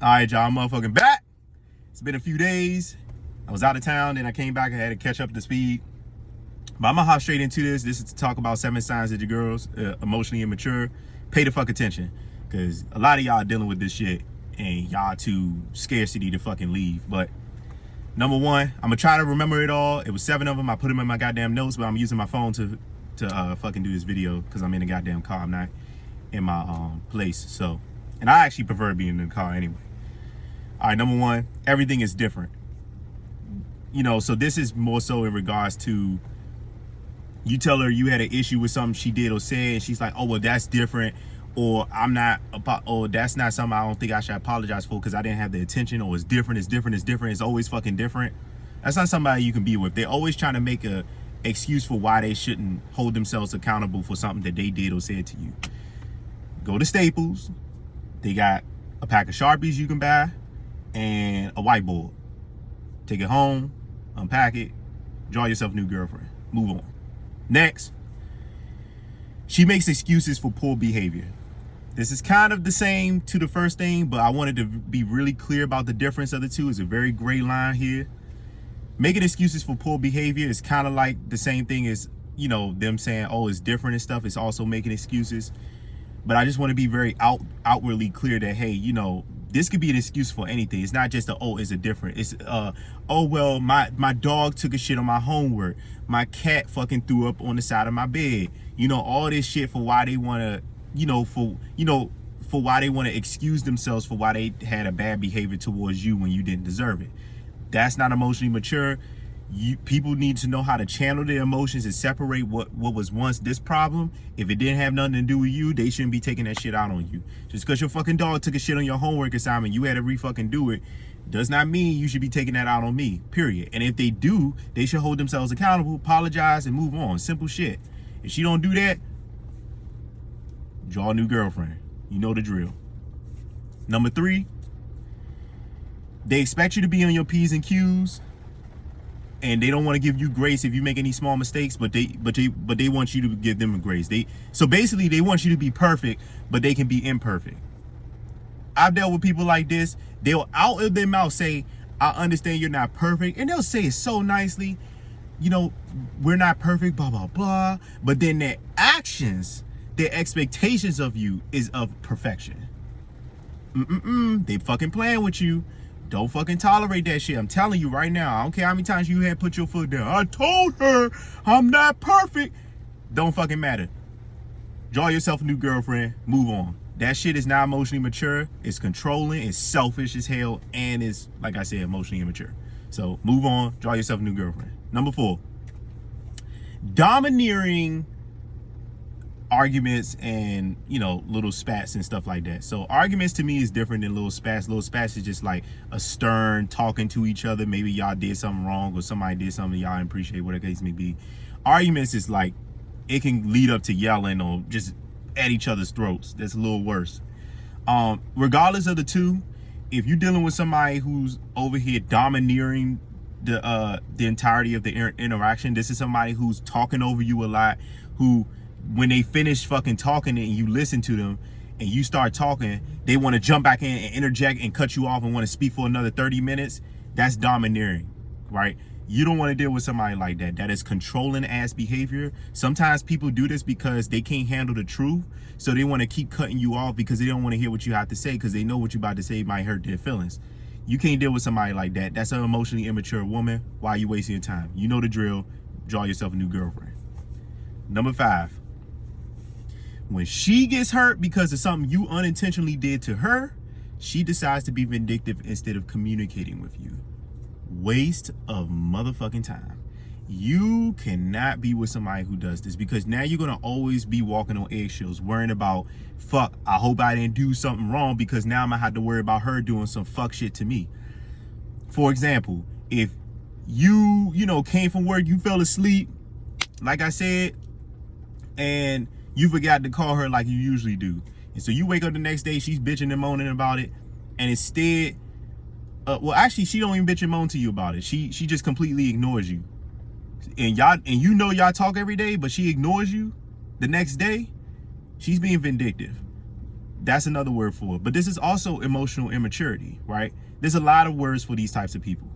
All right, y'all, I'm motherfucking back. It's been a few days. I was out of town, then I came back and had to catch up to speed. But I'm gonna hop straight into this. This is to talk about 7 signs that your girl's emotionally immature. Pay the fuck attention, because a lot of y'all are dealing with this shit and y'all too scarcity to fucking leave. But number one, I'm gonna try to remember it all. It was 7 of them. I put them in my goddamn notes, but I'm using my phone to fucking do this video because I'm in the goddamn car. I'm not in my place. So, and I actually prefer being in the car anyway. All right, number one, everything is different. You know, so this is more so in regards to, you tell her you had an issue with something she did or said, and she's like, oh, well, that's different, or that's not something I don't think I should apologize for because I didn't have the attention, or it's different, it's always fucking different. That's not somebody you can be with. They're always trying to make a excuse for why they shouldn't hold themselves accountable for something that they did or said to you. Go to Staples. They got a pack of Sharpies you can buy and a whiteboard. Take it home, unpack it, draw yourself a new girlfriend. Move on. Next, she makes excuses for poor behavior. This is kind of the same to the first thing, but I wanted to be really clear about the difference of the two. It's a very gray line here. Making excuses for poor behavior is kind of like the same thing as, you know, them saying, oh, it's different and stuff. It's also making excuses. But I just want to be very outwardly clear that, hey, you know, this could be an excuse for anything. It's not just is it different? It's, oh, well, my dog took a shit on my homework. My cat fucking threw up on the side of my bed. You know, all this shit for why they want to, for why they want to excuse themselves for why they had a bad behavior towards you when you didn't deserve it. That's not emotionally mature. People need to know how to channel their emotions and separate what was once this problem. If it didn't have nothing to do with you, they shouldn't be taking that shit out on you. Just because your fucking dog took a shit on your homework assignment, you had to re-fucking do it, does not mean you should be taking that out on me, period. And if they do, they should hold themselves accountable, apologize, and move on. Simple shit. If she don't do that, draw a new girlfriend. You know the drill. Number 3, they expect you to be on your P's and Q's. And they don't want to give you grace if you make any small mistakes, but they want you to give them a grace. So basically they want you to be perfect, but they can be imperfect. I've dealt with people like this. They'll out of their mouth say, I understand you're not perfect, and they'll say it so nicely, you know, we're not perfect, blah blah blah. But then their actions, their expectations of you is of perfection. They fucking playing with you. Don't fucking tolerate that shit. I'm telling you right now. I don't care how many times you had put your foot down. I told her I'm not perfect. Don't fucking matter. Draw yourself a new girlfriend. Move on. That shit is not emotionally mature. It's controlling. It's selfish as hell. And it's, like I said, emotionally immature. So move on. Draw yourself a new girlfriend. Number 4. Domineering arguments and, you know, little spats and stuff like that. So arguments to me is different than little spats. Little spats is just like a stern talking to each other. Maybe y'all did something wrong or somebody did something y'all didn't appreciate, whatever the case may be. Arguments is like, it can lead up to yelling or just at each other's throats. That's a little worse. Regardless of the two, if you're dealing with somebody who's over here domineering the entirety of the interaction, this is somebody who's talking over you a lot, who, when they finish fucking talking and you listen to them and you start talking, they want to jump back in and interject and cut you off and want to speak for another 30 minutes. That's domineering, right? You don't want to deal with somebody like that. That is controlling ass behavior. Sometimes people do this because they can't handle the truth. So they want to keep cutting you off because they don't want to hear what you have to say, because they know what you're about to say might hurt their feelings. You can't deal with somebody like that. That's an emotionally immature woman. Why are you wasting your time? You know the drill. Draw yourself a new girlfriend. Number 5. When she gets hurt because of something you unintentionally did to her, she decides to be vindictive instead of communicating with you. Waste of motherfucking time. You cannot be with somebody who does this, because now you're going to always be walking on eggshells, worrying about, fuck, I hope I didn't do something wrong, because now I'm going to have to worry about her doing some fuck shit to me. For example, if you came from work, you fell asleep, like I said, and you forgot to call her like you usually do. And so you wake up the next day, she's bitching and moaning about it. And instead, well, actually, she don't even bitch and moan to you about it. She just completely ignores you. And y'all talk every day, but she ignores you the next day. She's being vindictive. That's another word for it. But this is also emotional immaturity, right? There's a lot of words for these types of people.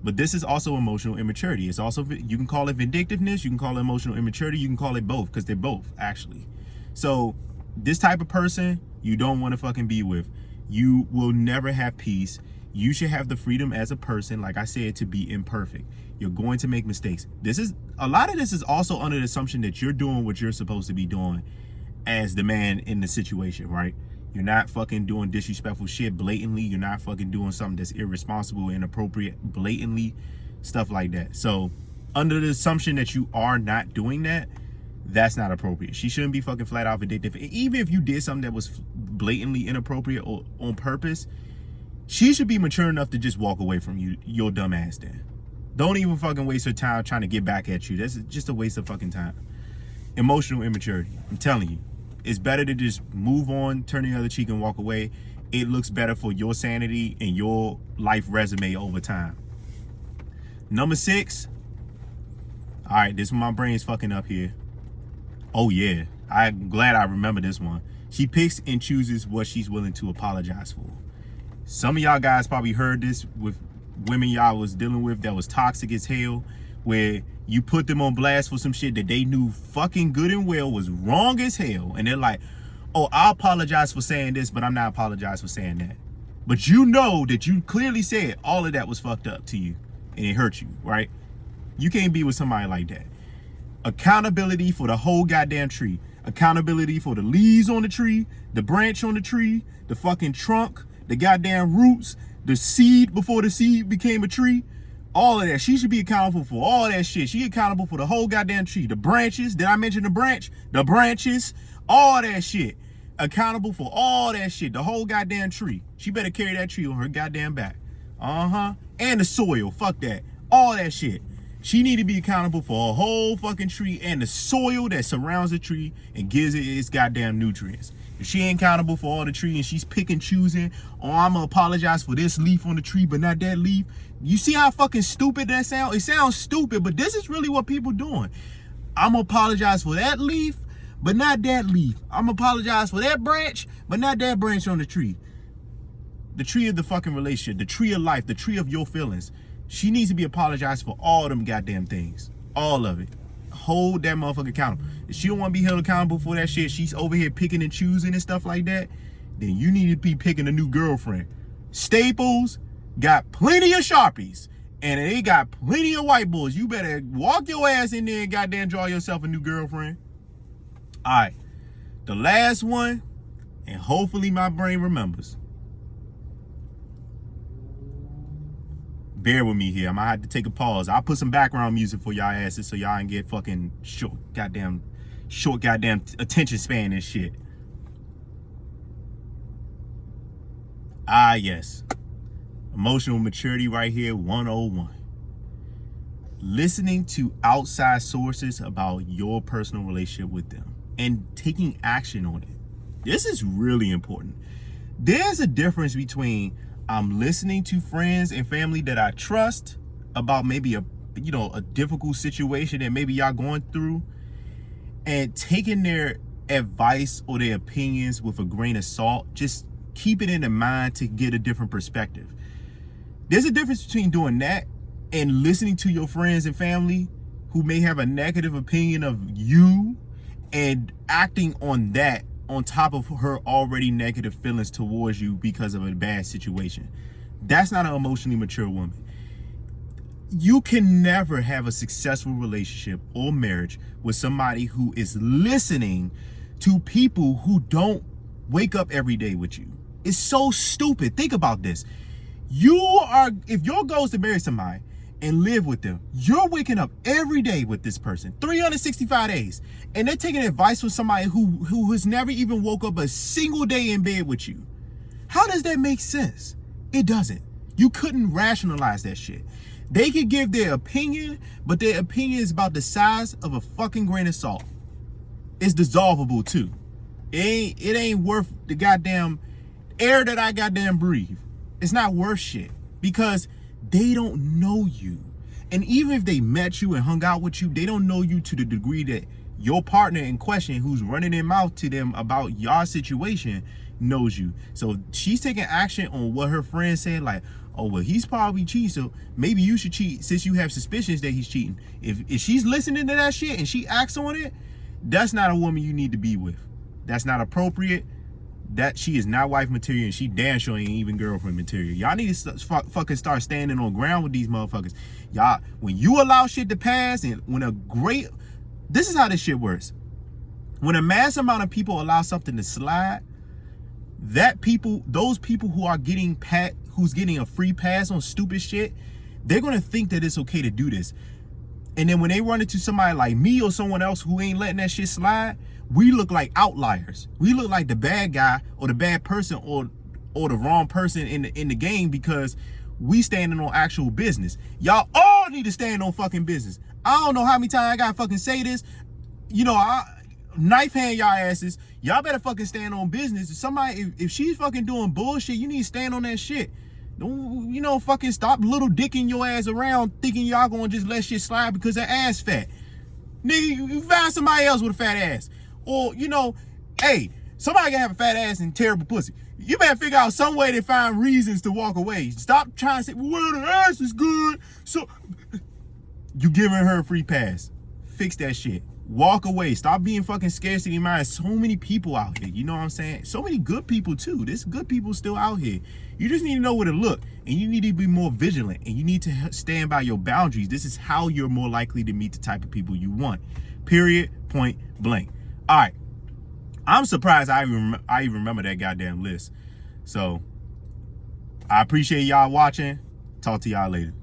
But this is also emotional immaturity. It's also, you can call it vindictiveness, you can call it emotional immaturity, you can call it both, because they're both, actually. So this type of person, you don't want to fucking be with. You will never have peace. You should have the freedom as a person, like I said, to be imperfect. You're going to make mistakes. A lot of this is also under the assumption that you're doing what you're supposed to be doing as the man in the situation, right? You're not fucking doing disrespectful shit blatantly. You're not fucking doing something that's irresponsible, inappropriate, blatantly, stuff like that. So under the assumption that you are not doing that, that's not appropriate. She shouldn't be fucking flat out vindictive. Even if you did something that was blatantly inappropriate or on purpose, she should be mature enough to just walk away from you, your dumb ass then. Don't even fucking waste her time trying to get back at you. That's just a waste of fucking time. Emotional immaturity. I'm telling you. It's better to just move on, turn the other cheek, and walk away. It looks better for your sanity and your life resume over time. Number 6. All right, this one my brain's fucking up here. Oh yeah, I'm glad I remember this one. She picks and chooses what she's willing to apologize for. Some of y'all guys probably heard this with women y'all was dealing with that was toxic as hell, where you put them on blast for some shit that they knew fucking good and well was wrong as hell. And they're like, oh, I apologize for saying this, but I'm not apologizing for saying that. But you know that you clearly said all of that was fucked up to you and it hurt you, right? You can't be with somebody like that. Accountability for the whole goddamn tree. Accountability for the leaves on the tree, the branch on the tree, the fucking trunk, the goddamn roots, the seed before the seed became a tree. All of that. She should be accountable for all that shit. She accountable for the whole goddamn tree. The branches. Did I mention the branch? The branches. All that shit. Accountable for all that shit. The whole goddamn tree. She better carry that tree on her goddamn back. And the soil. Fuck that. All that shit. She need to be accountable for a whole fucking tree and the soil that surrounds the tree and gives it its goddamn nutrients. If she ain't accountable for all the tree and she's picking, choosing, oh, I'm gonna apologize for this leaf on the tree, but not that leaf. You see how fucking stupid that sounds? It sounds stupid, but this is really what people doing. I'm gonna apologize for that leaf, but not that leaf. I'm gonna apologize for that branch, but not that branch on the tree. The tree of the fucking relationship, the tree of life, the tree of your feelings. She needs to be apologized for all them goddamn things. All of it. Hold that motherfucker accountable. If she don't want to be held accountable for that shit, she's over here picking and choosing and stuff like that, then you need to be picking a new girlfriend. Staples got plenty of Sharpies, and they got plenty of whiteboards. You better walk your ass in there and goddamn draw yourself a new girlfriend. All right. The last one, and hopefully my brain remembers. Bear with me here. I might have to take a pause. I'll put some background music for y'all asses so y'all can get fucking short goddamn attention span and shit. Ah, yes. Emotional maturity right here, 101. Listening to outside sources about your personal relationship with them and taking action on it. This is really important. There's a difference between I'm listening to friends and family that I trust about maybe a difficult situation that maybe y'all going through, and taking their advice or their opinions with a grain of salt. Just keep it in mind to get a different perspective. There's a difference between doing that and listening to your friends and family who may have a negative opinion of you and acting on that on top of her already negative feelings towards you because of a bad situation. That's not an emotionally mature woman. You can never have a successful relationship or marriage with somebody who is listening to people who don't wake up every day with you. It's so stupid. Think about this. If your goal is to marry somebody and live with them, you're waking up every day with this person, 365 days, and they're taking advice from somebody who has never even woke up a single day in bed with you. How does that make sense? It doesn't. You couldn't rationalize that shit. They could give their opinion, but their opinion is about the size of a fucking grain of salt. It's dissolvable too. It ain't worth the goddamn air that I goddamn breathe. It's not worth shit because they don't know you. And even if they met you and hung out with you, they don't know you to the degree that your partner in question, who's running their mouth to them about your situation, knows you. So she's taking action on what her friend said, like, oh, well, he's probably cheating, so maybe you should cheat since you have suspicions that he's cheating. If she's listening to that shit and she acts on it, that's not a woman you need to be with. That's not appropriate. That she is not wife material, and she damn sure ain't even girlfriend material. Y'all need to fucking start standing on ground with these motherfuckers. Y'all, when you allow shit to pass, and when this is how this shit works. When a mass amount of people allow something to slide, those people who are who's getting a free pass on stupid shit, they're gonna think that it's okay to do this. And then when they run into somebody like me or someone else who ain't letting that shit slide, we look like outliers. We look like the bad guy or the bad person or the wrong person in the game, because we standing on actual business. Y'all all need to stand on fucking business. I don't know how many times I gotta fucking say this. You know, knife hand y'all asses. Y'all better fucking stand on business. If she's fucking doing bullshit, you need to stand on that shit. Don't, fucking stop little dicking your ass around thinking y'all gonna just let shit slide because her ass fat. Nigga, you find somebody else with a fat ass. Or, hey, somebody can have a fat ass and terrible pussy. You better figure out some way to find reasons to walk away. Stop trying to say, well, the ass is good. So, you giving her a free pass. Fix that shit. Walk away. Stop being fucking scarcity minded. So many people out here. You know what I'm saying? So many good people too. There's good people still out here. You just need to know where to look. And you need to be more vigilant. And you need to stand by your boundaries. This is how you're more likely to meet the type of people you want. Period. Point blank. All right. I'm surprised I even remember that goddamn list. So, I appreciate y'all watching. Talk to y'all later.